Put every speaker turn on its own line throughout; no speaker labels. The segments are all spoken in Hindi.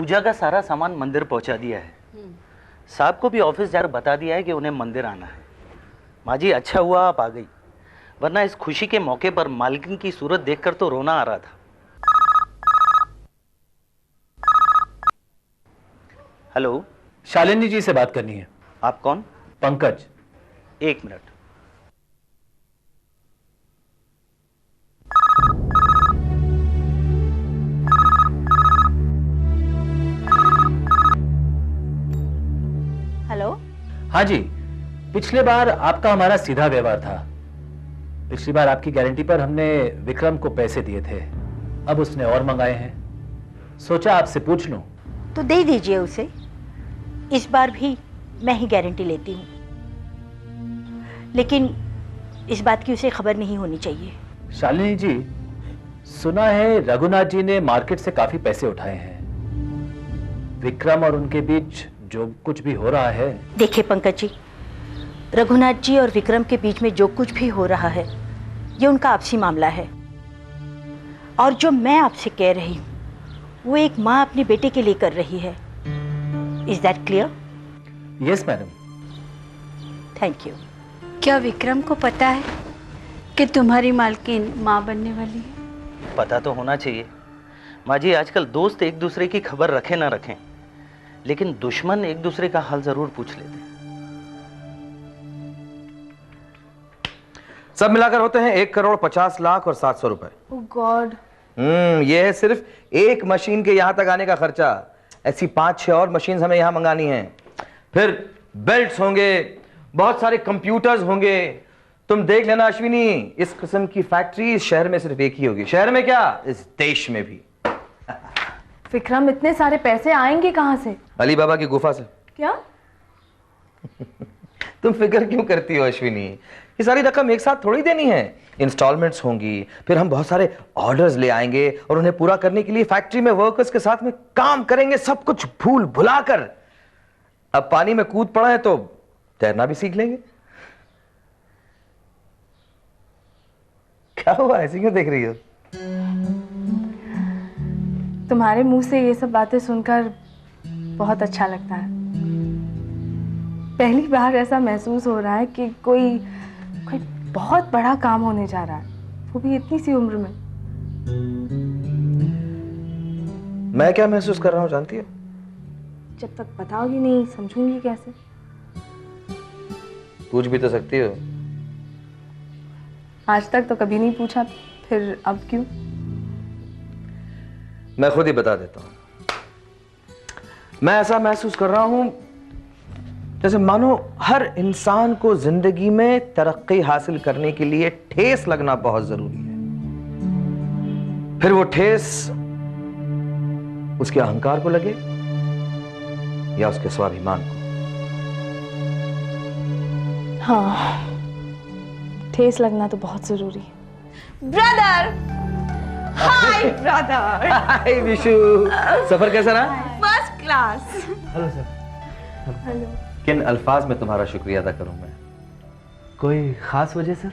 पूजा का सारा सामान मंदिर पहुंचा दिया है। साहब को भी ऑफिस जाकर बता दिया है कि उन्हें मंदिर आना है। माँ जी, अच्छा हुआ आप आ गई, वरना इस खुशी के मौके पर मालकिन की सूरत देखकर तो रोना आ रहा था। हेलो,
शालिनी जी से बात करनी है।
आप कौन?
पंकज।
एक मिनट।
हेलो।
हाँ जी, पिछले बार आपका हमारा सीधा व्यवहार था। पिछली बार आपकी गारंटी पर हमने विक्रम को पैसे दिए थे, अब उसने और मंगाए हैं। सोचा आपसे पूछ लूं।
तो दे दीजिए उसे। इस बार भी मैं ही गारंटी लेती हूँ, लेकिन इस बात की उसे खबर नहीं होनी चाहिए।
शालिनी जी, सुना है रघुनाथ जी ने मार्केट से काफी पैसे उठाए हैं। विक्रम और उनके बीच जो कुछ भी हो रहा है।
देखिए पंकज जी, रघुनाथ जी और विक्रम के बीच में जो कुछ भी हो रहा है ये उनका आपसी मामला है, और जो मैं आपसे कह रही हूँ वो एक माँ अपने बेटे के लिए कर रही है। Is that clear?
Yes madam.
Thank you.
क्या विक्रम को पता है कि तुम्हारी मालकिन माँ बनने वाली है?
पता तो होना चाहिए माँ जी। आजकल दोस्त एक दूसरे की खबर रखें ना रखें, लेकिन दुश्मन एक दूसरे का हाल जरूर पूछ लेते हैं।
सब मिलाकर होते हैं 1,50,00,000 और 700 रुपए।
ओह गॉड।
ये है सिर्फ एक मशीन के यहां तक आने का खर्चा। ऐसी 5-6 और मशीन हमें यहां मंगानी हैं। फिर बेल्ट्स होंगे, बहुत सारे कंप्यूटर्स होंगे। तुम देख लेना अश्विनी, इस किस्म की फैक्ट्री इस शहर में सिर्फ एक ही होगी। शहर में क्या, इस देश में भी।
विक्रम, इतने सारे पैसे आएंगे कहां से?
अली बाबा की गुफा से।
क्या?
तुम फिक्र क्यों करती हो अश्विनी? ये सारी रकम एक साथ थोड़ी देनी है, इंस्टॉलमेंट्स होंगी। फिर हम बहुत सारे ऑर्डर्स ले आएंगे और उन्हें पूरा करने के लिए फैक्ट्री में वर्कर्स के साथ में काम करेंगे, सब कुछ भूल भुलाकर। अब पानी में कूद पड़ा है तो तैरना भी सीख लेंगे। क्या हुआ, ऐसी क्यों देख रही हो?
तुम्हारे मुंह से ये सब बातें सुनकर बहुत अच्छा लगता है। पहली बार ऐसा महसूस हो रहा है कि कोई बहुत बड़ा काम होने जा रहा है, वो भी इतनी सी उम्र में।
मैं क्या महसूस कर रहा हूं जानती हो?
जब तक बताओगी नहीं समझूंगी कैसे?
पूछ भी तो सकती हो।
आज तक तो कभी नहीं पूछा, फिर अब क्यों?
मैं खुद ही बता देता हूं। मैं ऐसा महसूस कर रहा हूं जैसे मानो हर इंसान को जिंदगी में तरक्की हासिल करने के लिए ठेस लगना बहुत जरूरी है। फिर वो ठेस उसके अहंकार को लगे या उसके स्वाभिमान को।
हाँ, ठेस लगना तो बहुत जरूरी है। Brother! Hi brother!
Hi Vishu, सफर कैसा रहा?
First class.
Hello sir.
Hello.
किन अल्फाज में तुम्हारा शुक्रिया अदा करूं मैं?
कोई खास वजह सर?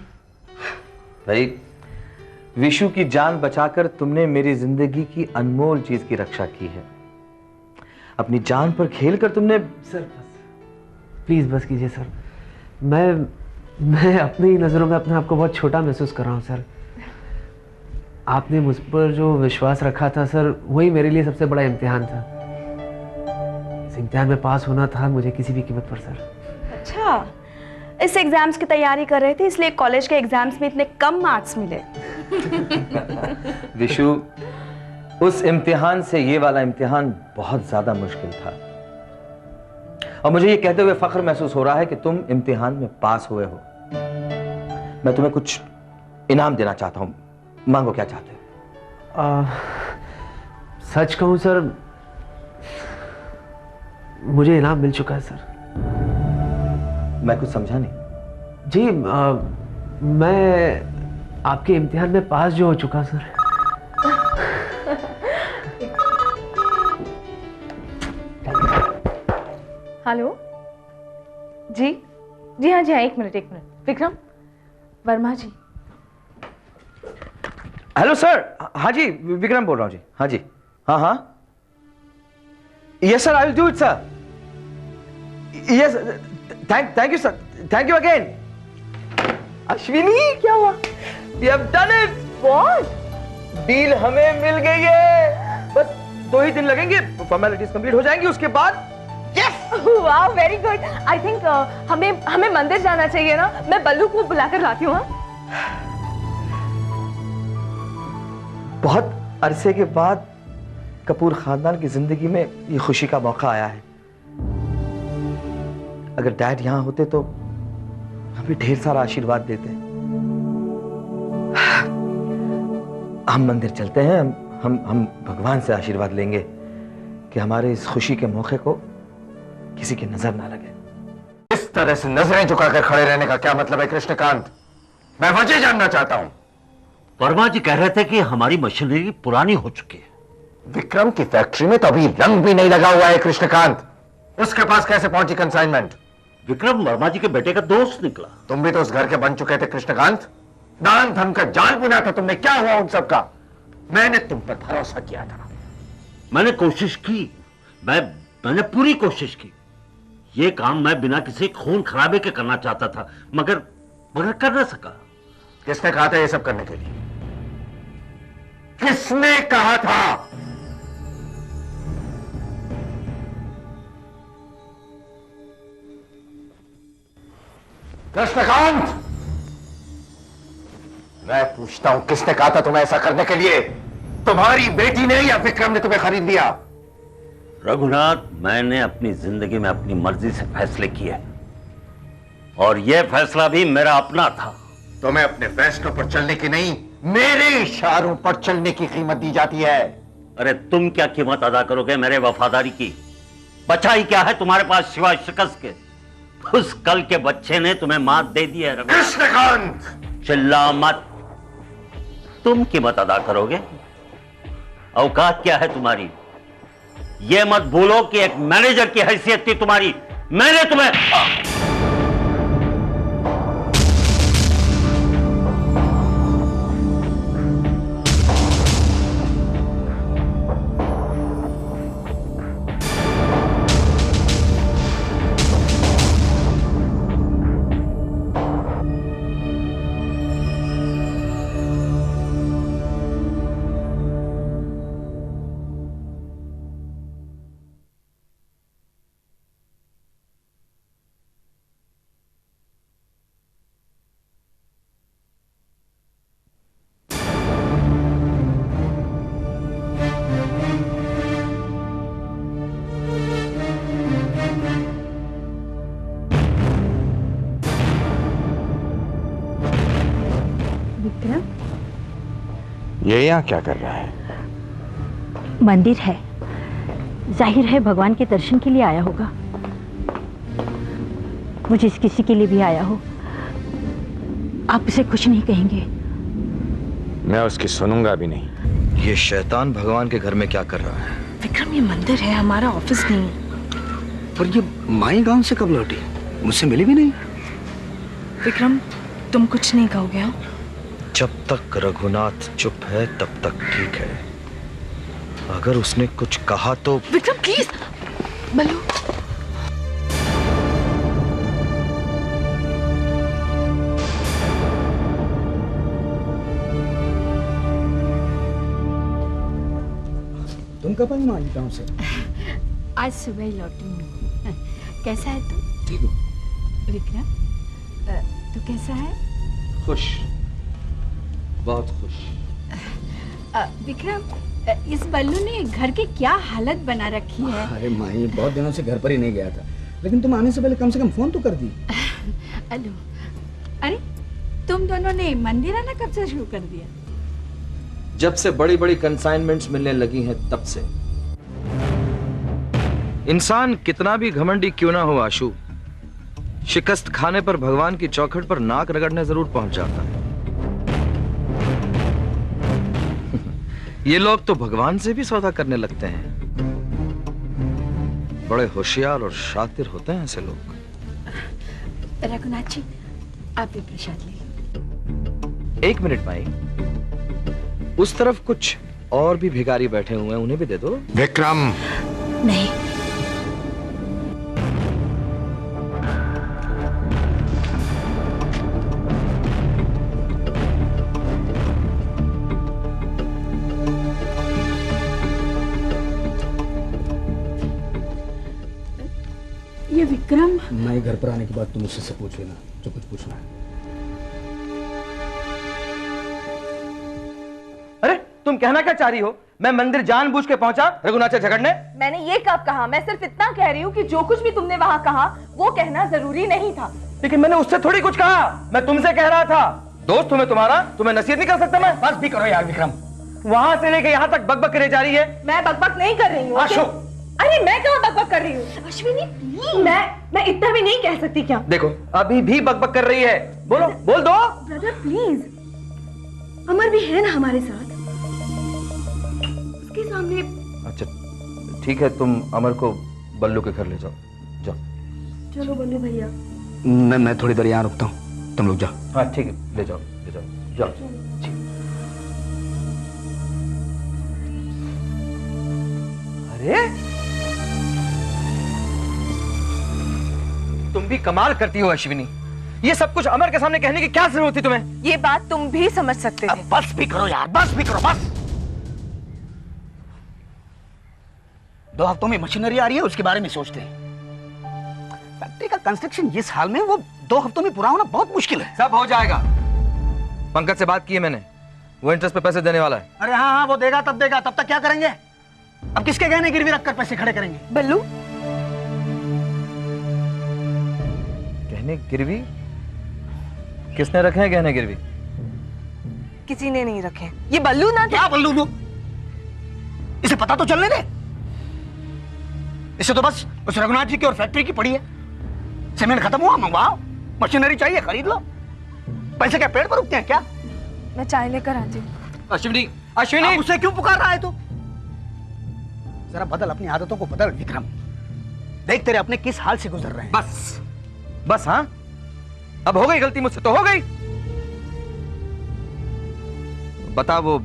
भाई, विशु की जान बचाकर तुमने मेरी जिंदगी की अनमोल चीज की रक्षा की है। अपनी जान पर खेलकर तुमने।
सर बस, प्लीज बस कीजिए सर। मैं अपनी ही नज़रों में अपने आप को बहुत छोटा महसूस कर रहा हूँ सर। आपने मुझ पर जो विश्वास रखा था सर, वही मेरे लिए सबसे बड़ा इम्तिहान था। इस इम्तिहान में पास होना था मुझे किसी भी कीमत पर सर।
अच्छा, इस एग्जाम्स की तैयारी कर रहे थे इसलिए कॉलेज के एग्जाम्स में इतने कम मार्क्स मिले।
विशु, उस इम्तिहान से ये वाला इम्तिहान बहुत ज्यादा मुश्किल था, और मुझे ये कहते हुए फख्र महसूस हो रहा है कि तुम इम्तिहान में पास हुए हो। मैं तुम्हें कुछ इनाम देना चाहता हूं, मांगो क्या चाहते हो?
सच कहूँ सर, मुझे इनाम मिल चुका है सर।
मैं कुछ समझा नहीं।
जी, मैं आपके इम्तिहान में पास जो हो चुका सर।
हेलो जी। जी हाँ, एक मिनट। विक्रम वर्मा जी।
Hello sir. हाँ जी, विक्रम बोल रहा हूँ जी। हाँ जी, हाँ हाँ। Yes, sir. I will do it, sir. Yes. Thank you, sir. Thank you again. Ashwini, क्या हुआ? We have done it.
What?
Deal हमें मिल गई है. बस 2 ही दिन लगेंगे. फॉर्मेलिटीज कंप्लीट हो जाएंगी. उसके बाद yes.
Wow, very good. I think हमें मंदिर जाना चाहिए ना. मैं बल्लू को बुलाकर लाती हूँ.
बहुत अरसे के बाद कपूर खानदान की जिंदगी में ये खुशी का मौका आया है. अगर डैड यहां होते तो हमें ढेर सारा आशीर्वाद देते. हम मंदिर चलते हैं. हम भगवान से आशीर्वाद लेंगे कि हमारे इस खुशी के मौके को किसी की नजर ना लगे.
इस तरह से नजरें झुकाकर खड़े रहने का क्या मतलब है कृष्णकांत? मैं वजह जानना चाहता हूं.
वर्मा जी कह रहे थे कि हमारी मशीनरी पुरानी हो चुकी है.
विक्रम की फैक्ट्री में तो अभी रंग भी नहीं लगा हुआ है कृष्णकांत. उसके पास कैसे पहुंची कंसाइनमेंट?
विक्रम वर्मा जी के बेटे का दोस्त निकला.
तुम भी तो उस घर के बन चुके थे कृष्णकांत. दान धर्म का जाल बुना था तुमने. क्या हुआ उन सब का? मैंने तुम पर भरोसा किया था.
मैंने कोशिश की. मैंने पूरी कोशिश की. ये काम मैं बिना किसी खून खराबे के करना चाहता था, मगर कर न सका.
किसने कहा था ये सब करने के लिए? किसने कहा था? कृष्णकांत, मैं पूछता हूं किसने कहा था तुम्हें ऐसा करने के लिए? तुम्हारी बेटी ने या विक्रम ने तुम्हें खरीद लिया?
रघुनाथ, मैंने अपनी जिंदगी में अपनी मर्जी से फैसले किए और यह फैसला भी मेरा अपना था.
तुम्हें अपने फैसलों पर चलने की नहीं, मेरे इशारों पर चलने की कीमत दी जाती है.
अरे तुम क्या कीमत अदा करोगे मेरे वफादारी की? बचा ही क्या है तुम्हारे पास सिवाय शिकस्त के? उस कल के बच्चे ने तुम्हें मात दे दी है.
कृष्णकांत,
चिल्ला मत. तुम कीमत अदा करोगे? औकात क्या है तुम्हारी? ये मत भूलो कि एक मैनेजर की हैसियत थी तुम्हारी. मैंने तुम्हें
ये यहाँ क्या कर रहा है?
मंदिर है, जाहिर है भगवान के दर्शन के लिए आया होगा. मुझे किसी के लिए भी आया हो, आप उसे कुछ नहीं कहेंगे?
मैं उसकी सुनूंगा भी नहीं.
ये शैतान भगवान के घर में क्या कर रहा है?
विक्रम, ये मंदिर है, हमारा ऑफिस नहीं.
पर ये माई गांव से कब लौटी? मुझसे मिली भी नहीं.
विक्रम, तुम कुछ नहीं कहोगे? हाँ,
जब तक रघुनाथ चुप है तब तक ठीक है. अगर उसने कुछ कहा तो
विक्रम प्लीज. बल्लू,
तुम कब आई माई गांव से?
आज सुबह ही लौटी हूँ. कैसा है तू?
ठीक हूँ.
विक्रम, तू कैसा है?
खुश, बहुत खुश.
विक्रम, इस बल्लू ने घर की क्या हालत बना रखी है.
अरे माई, बहुत दिनों से घर पर ही नहीं गया था, लेकिन तुम आने से पहले कम से कम फोन तो कर दी.
हेलो. अरे तुम दोनों ने मंदिर आना कब से शुरू कर दिया?
जब से बड़ी बड़ी कंसाइनमेंट्स मिलने लगी हैं तब से. इंसान कितना भी घमंडी क्यों ना हो आशु, शिकस्त खाने पर भगवान की चौखट पर नाक रगड़ने जरूर पहुंच जाता है. ये लोग तो भगवान से भी सौदा करने लगते हैं. बड़े होशियार और शातिर होते हैं ऐसे लोग.
रघुनाथ जी, आप भी प्रसाद ले.
एक मिनट भाई, उस तरफ कुछ और भी भिखारी बैठे हुए हैं, उन्हें भी दे दो.
विक्रम,
नहीं,
मैं घर पर आने के बाद तुम उससे पूछ लेना जो कुछ पूछना है।
अरे तुम कहना क्या चाह रही हो? मैं मंदिर जानबूझ के पहुंचा रघुनाथ से झगड़ने?
मैंने ये कब कहा? मैं सिर्फ इतना कह रही हूँ कि जो कुछ भी तुमने वहां कहा वो कहना जरूरी नहीं था।
लेकिन मैंने उससे थोड़ी कुछ कहा, मैं तुमसे कह रहा था। दोस्त तुम्हें तुम्हारा, तुम्हें नसीहत नहीं कर सकता मैं?
बस भी करो यार विक्रम।
वहां से लेके यहाँ तक बकबक करे जा रही है।
मैं बकबक नहीं कर रही हूँ।
आशु,
अरे मैं कहाँ बकबक कर रही हूँ? अश्विनी प्लीज। मैं इतना भी नहीं कह सकती क्या?
देखो अभी भी बकबक कर रही है। बोलो, बोल दो।
ब्रदर प्लीज, अमर भी है ना हमारे साथ, उसके सामने।
अच्छा ठीक है, तुम अमर को बल्लू के घर ले जाओ। जाओ।
चलो बल्लू भैया।
मैं थोड़ी देर यहाँ रुकता हूँ, तुम लोग जाओ।
हाँ ठीक है, ले जाओ ले जाओ जाओ। अरे तुम भी कमाल करती हो अश्विनी, ये सब कुछ अमर के सामने कहने की क्या जरूरत थी तुम्हें?
ये बात तुम भी समझ सकते थे।
बस भी करो यार, बस भी करो, बस। 2 हफ्तों में मशीनरी आ रही है, उसके बारे में सोचते हैं। फैक्ट्री का कंस्ट्रक्शन जिस हाल में, वो 2 हफ्तों में पूरा होना बहुत मुश्किल है।
सब हो जाएगा। पंकज से बात की है मैंने, वो इंटरेस्ट पे पैसे देने वाला है।
अरे हाँ हाँ, वो देगा तब देगा, तब तक क्या करेंगे? अब किसके गहने गिरवी रखकर पैसे खड़े करेंगे?
बल्लू,
गहने गिरवी? किसने रखे हैं गहने गिरवी?
किसी ने नहीं रखे। ये बल्लू ना?
क्या बल्लू? इसे पता तो चलने दे। इसे तो बस उस रघुनाथ जी की और फैक्ट्री की पड़ी है। सीमेंट खत्म हुआ, मंगवाओ। मशीनरी चाहिए, खरीद लो। पैसे क्या पेड़ पर उगते हैं क्या?
मैं चाय लेकर आती हूँ।
अश्विनी, अश्विनी,
उसे क्यों पुकार रहा है तू? जरा बदल अपनी आदतों को, बदल विक्रम। देख तेरे अपने किस हाल से गुजर रहे हैं।
बस बस, हाँ अब हो गई गलती, मुझसे तो हो गई। बता वो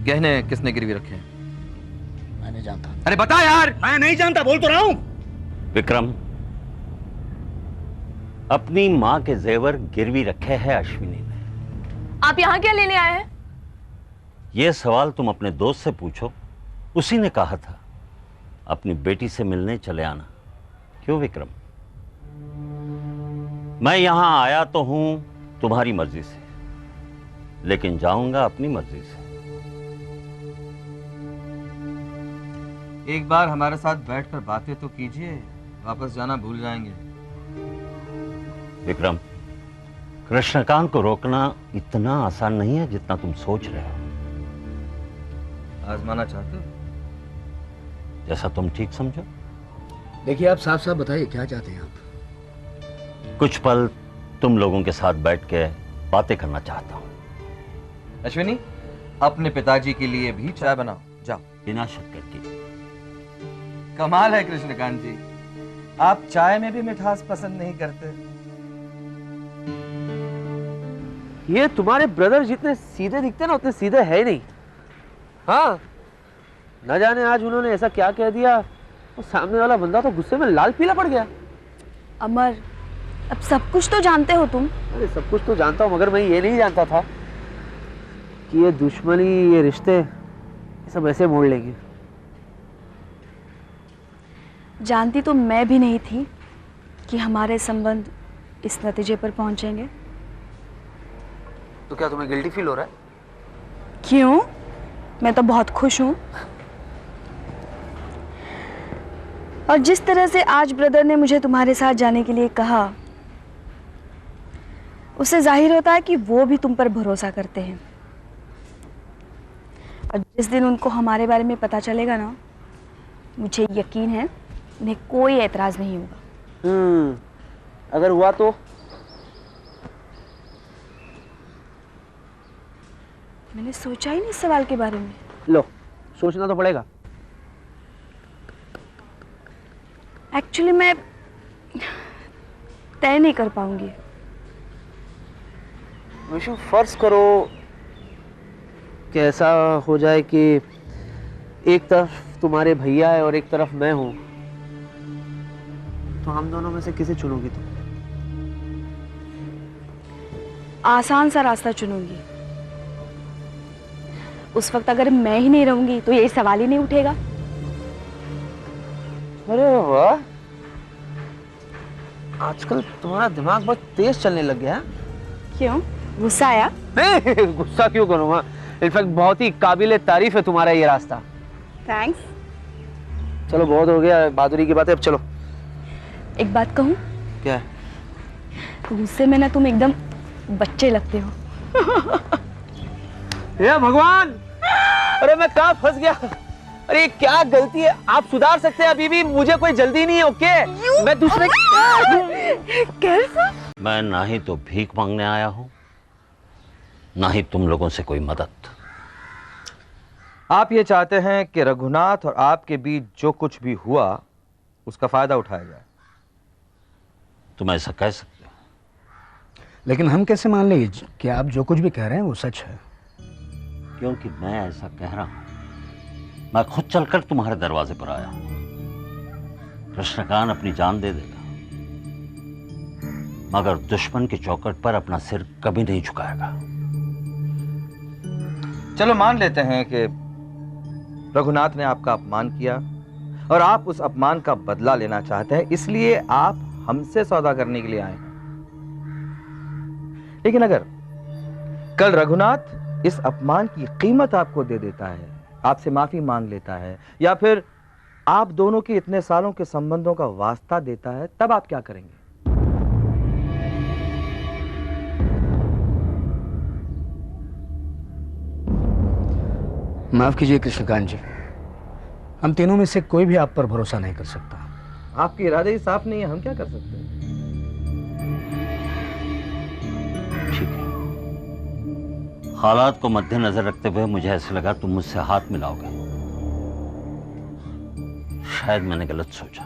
गहने किसने गिरवी रखे हैं?
मैं नहीं जानता।
अरे बता यार।
मैं नहीं जानता, बोल तो रहा हूं।
विक्रम, अपनी मां के जेवर गिरवी रखे हैं अश्विनी ने।
आप यहाँ क्या लेने आए हैं?
यह सवाल तुम अपने दोस्त से पूछो, उसी ने कहा था अपनी बेटी से मिलने चले आना। क्यों विक्रम? मैं यहां आया तो हूं तुम्हारी मर्जी से, लेकिन जाऊंगा अपनी मर्जी से।
एक बार हमारे साथ बैठकर बातें तो कीजिए, वापस जाना भूल जाएंगे।
विक्रम, कृष्णकांत को रोकना इतना आसान नहीं है जितना तुम सोच रहे हो।
आजमाना चाहते हो?
जैसा तुम ठीक समझो।
देखिए आप साफ साफ बताइए क्या चाहते हैं आप?
कुछ पल तुम लोगों के साथ बैठ के बातें करना चाहता हूं।
अश्विनी, अपने पिताजी के लिए भी चाय बनाओ, जाओ।
बिना शक्कर की।
कमाल है कृष्णकांत जी, आप चाय में भी मिठास पसंद नहीं करते।
ये तुम्हारे ब्रदर जितने सीधे दिखते ना उतने सीधे है ही नहीं। हाँ, न जाने आज उन्होंने ऐसा क्या कह दिया, वो सामने वाला बंदा तो गुस्से में लाल पीला पड़ गया।
अमर, अब सब कुछ तो जानते हो तुम।
अरे सब कुछ तो जानता हूँ, मगर मैं ये नहीं जानता था कि ये दुश्मनी, ये रिश्ते, ये सब ऐसे मोड़ लेंगे।
जानती तो मैं भी नहीं थी कि हमारे संबंध इस नतीजे पर पहुंचेंगे।
तो क्या तुम्हें गिल्टी फील हो रहा है?
क्यों? मैं तो बहुत खुश हूं। और जिस तरह से आज ब्रदर ने मुझे तुम्हारे साथ जाने के लिए कहा, उससे जाहिर होता है कि वो भी तुम पर भरोसा करते हैं। और जिस दिन उनको हमारे बारे में पता चलेगा ना, मुझे यकीन है उन्हें कोई एतराज नहीं होगा।
अगर हुआ तो?
मैंने सोचा ही नहीं इस सवाल के बारे में।
लो, सोचना तो पड़ेगा।
एक्चुअली मैं तय नहीं कर पाऊंगी।
विशु, फर्ज करो कि ऐसा हो जाए कि एक तरफ तुम्हारे भैया है और एक तरफ मैं हूं, तो हम दोनों में से किसे चुनोगी तुम?
आसान सा रास्ता चुनूंगी। उस वक्त अगर मैं ही नहीं रहूंगी तो ये सवाल ही नहीं उठेगा।
अरे वाह, आजकल तुम्हारा दिमाग बहुत तेज चलने लग गया है।
क्यों, गुस्सा आया?
नहीं, गुस्सा क्यों करूंगा, इनफैक्ट बहुत ही काबिले तारीफ है तुम्हारा ये रास्ता।
थैंक्स।
चलो बहुत हो गया बहादुरी की बातें, अब चलो।
एक बात कहूँ?
क्या?
गुस्से में ना तुम एकदम बच्चे लगते हो।
ये भगवान, अरे मैं कहाँ फंस गया। अरे क्या गलती है, आप सुधार सकते हैं, अभी भी मुझे कोई जल्दी नहीं है। ओके, मैं दूसरे
कैसा?
मैं ना ही तो भीख मांगने आया हूं, ना ही तुम लोगों से कोई मदद।
आप ये चाहते हैं कि रघुनाथ और आपके बीच जो कुछ भी हुआ उसका फायदा उठाया जाए।
तुम ऐसा कह सकते हो,
लेकिन हम कैसे मान लें कि आप जो कुछ भी कह रहे हैं वो सच है?
क्योंकि मैं ऐसा कह रहा हूं। मैं खुद चलकर तुम्हारे दरवाजे पर आया। कृष्णकांत अपनी जान दे देगा, मगर दुश्मन की चौखट पर अपना सिर कभी नहीं झुकाएगा।
चलो मान लेते हैं कि रघुनाथ ने आपका अपमान किया और आप उस अपमान का बदला लेना चाहते हैं, इसलिए आप हमसे सौदा करने के लिए आए हैं। लेकिन अगर कल रघुनाथ इस अपमान की कीमत आपको दे देता है, आपसे माफी मांग लेता है, या फिर आप दोनों के इतने सालों के संबंधों का वास्ता देता है, तब आप क्या करेंगे?
माफ कीजिए कृष्णकांत जी, हम तीनों में से कोई भी आप पर भरोसा नहीं कर सकता।
आपके इरादे ही साफ नहीं है, हम क्या कर सकते हैं?
ठीक है, हालात को मद्देनजर रखते हुए मुझे ऐसा लगा तुम मुझसे हाथ मिलाओगे। शायद मैंने गलत सोचा।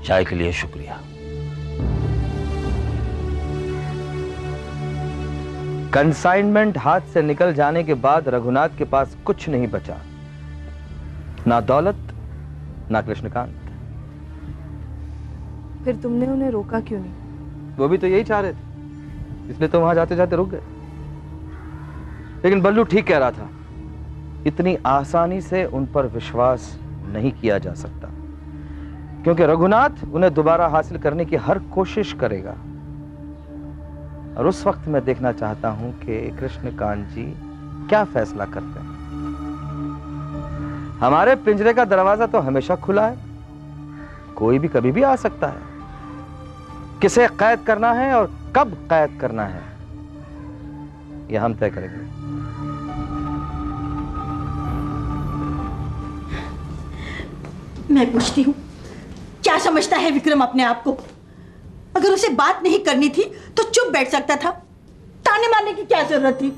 चाय के लिए शुक्रिया।
कंसाइनमेंट हाथ से निकल जाने के बाद रघुनाथ के पास कुछ नहीं बचा, ना दौलत ना कृष्णकांत।
फिर तुमने उन्हें रोका क्यों नहीं?
वो भी तो यही चाह रहे थे, इसलिए तो वहां जाते जाते रुक गए। लेकिन बल्लू ठीक कह रहा था, इतनी आसानी से उन पर विश्वास नहीं किया जा सकता, क्योंकि रघुनाथ उन्हें दोबारा हासिल करने की हर कोशिश करेगा। और उस वक्त मैं देखना चाहता हूं कि कृष्णकांत जी क्या फैसला करते हैं। हमारे पिंजरे का दरवाजा तो हमेशा खुला है, कोई भी कभी भी आ सकता है। किसे कैद करना है और कब कैद करना है, यह हम तय करेंगे।
मैं पूछती हूँ, क्या समझता है विक्रम अपने आप को? अगर उसे बात नहीं करनी थी तो चुप बैठ सकता था, ताने मारने की क्या जरूरत थी?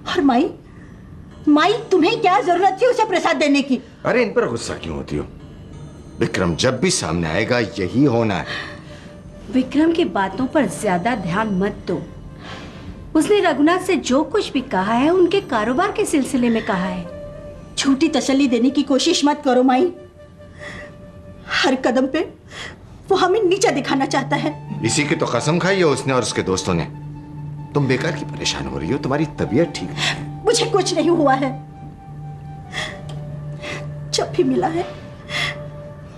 और माई तुम्हें क्या जरूरत थी उसे प्रसाद देने की?
अरे इन पर गुस्सा क्यों होती हो? विक्रम जब भी सामने आएगा यही होना है।
विक्रम की बातों पर ज्यादा ध्यान मत दो। उसने रघुनाथ से जो कुछ भी कहा है उनके कारोबार के सिलसिले में कहा है। झूठी तसल्ली देने की कोशिश मत करो माई। हर कदम पे वो हमें नीचा दिखाना चाहता है।
इसी की तो कसम खाई है उसने और उसके दोस्तों ने। तुम बेकार की परेशान हो रही हो, तुम्हारी तबीयत ठीक है?
मुझे कुछ नहीं हुआ है। जब भी मिला है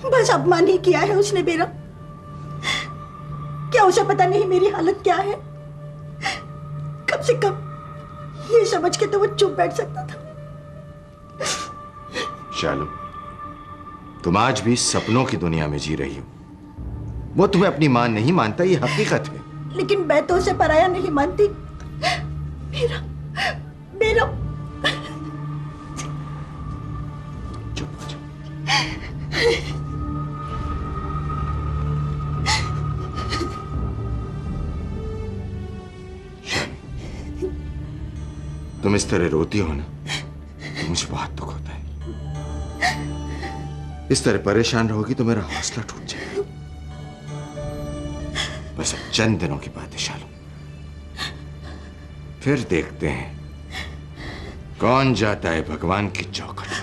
बस अपमान ही किया है उसने मेरा। क्या उसे पता नहीं मेरी हालत क्या है? कम से कम ये समझ के तो वो चुप बैठ सकता था।
शालू, तुम आज भी सपनों की दुनिया में जी रही हो। वो तुम्हें अपनी मां नहीं मानता, ये हकीकत है।
लेकिन मैं तो उसे पराया नहीं मानती। मेरा
चुप हो जाओ। शालू, तुम इस तरह रोती हो ना तो मुझे बहुत दुख होता है। इस तरह परेशान रहोगी तो मेरा हौसला टूट जाएगा। बस अब चंद दिनों की बात है शालू, फिर देखते हैं कौन जाता है भगवान की चौखट।